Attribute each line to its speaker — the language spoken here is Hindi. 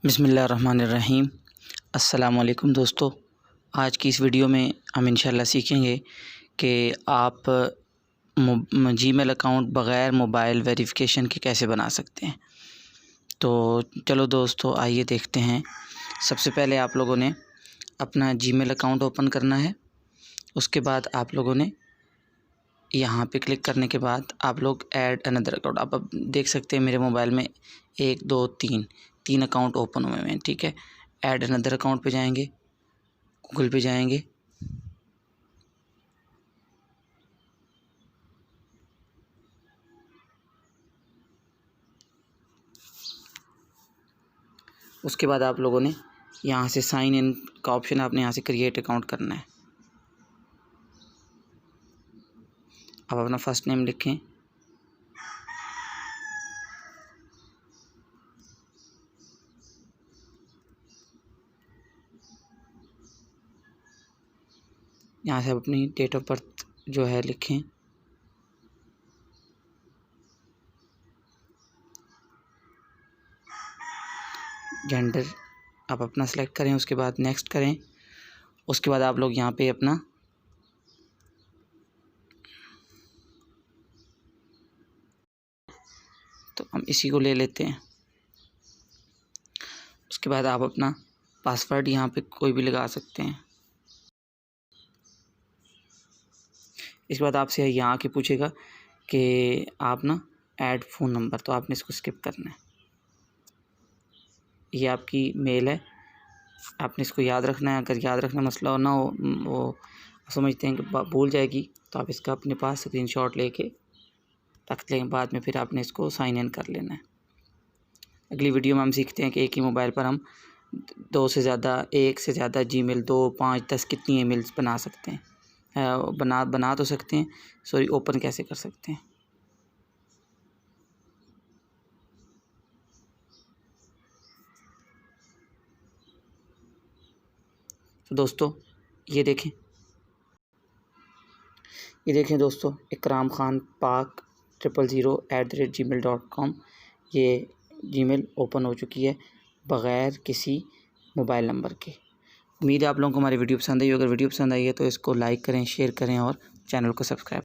Speaker 1: बिस्मिल्लाहिर्रहमानिर्रहीम। अस्सलामुअलैकुम दोस्तों, आज की इस वीडियो में हम इंशाल्लाह सीखेंगे कि आप जीमेल अकाउंट बग़ैर मोबाइल वेरिफिकेशन के कैसे बना सकते हैं। तो चलो दोस्तों, आइए देखते हैं। सबसे पहले आप लोगों ने अपना जीमेल अकाउंट ओपन करना है। उसके बाद आप लोगों ने यहाँ पे क्लिक करने के बाद आप लोग ऐड अनदर अकाउंट, आप अब देख सकते हैं मेरे मोबाइल में 1 2 3 अकाउंट ओपन हुए हैं। ठीक है, ऐड अनदर अकाउंट पे जाएंगे, गूगल पे जाएंगे, उसके बाद आप लोगों ने यहाँ से साइन इन का ऑप्शन, आपने यहाँ से क्रिएट अकाउंट करना है। आप अपना फर्स्ट नेम लिखें, यहाँ से आप अपनी डेट ऑफ बर्थ जो है लिखें, जेंडर आप अपना सेलेक्ट करें, उसके बाद नेक्स्ट करें। उसके बाद आप लोग यहाँ पे अपना तो हम इसी को ले लेते हैं। उसके बाद आप अपना पासवर्ड यहाँ पे कोई भी लगा सकते हैं। इसके बाद आपसे यहाँ आके पूछेगा कि आप ना ऐड फ़ोन नंबर, तो आपने इसको स्किप करना है। ये आपकी मेल है, आपने इसको याद रखना है। अगर याद रखना मसला हो ना हो, वो समझते हैं कि भूल जाएगी, तो आप इसका अपने पास स्क्रीनशॉट लेके रख लें। बाद में फिर आपने इसको साइन इन कर लेना है। अगली वीडियो में हम सीखते हैं कि एक ही मोबाइल पर हम 1 से ज़्यादा जीमेल, 2 5 10 कितनी ईमेल्स बना सकते हैं। बना तो सकते हैं, सॉरी, ओपन कैसे कर सकते हैं। तो दोस्तों ये देखें दोस्तों, इकराम खान पाक 000@gmail.com, ये जीमेल ओपन हो चुकी है बग़ैर किसी मोबाइल नंबर के। उम्मीद है आप लोगों को हमारी वीडियो पसंद आई। अगर वीडियो पसंद आई है तो इसको लाइक करें, शेयर करें और चैनल को सब्सक्राइब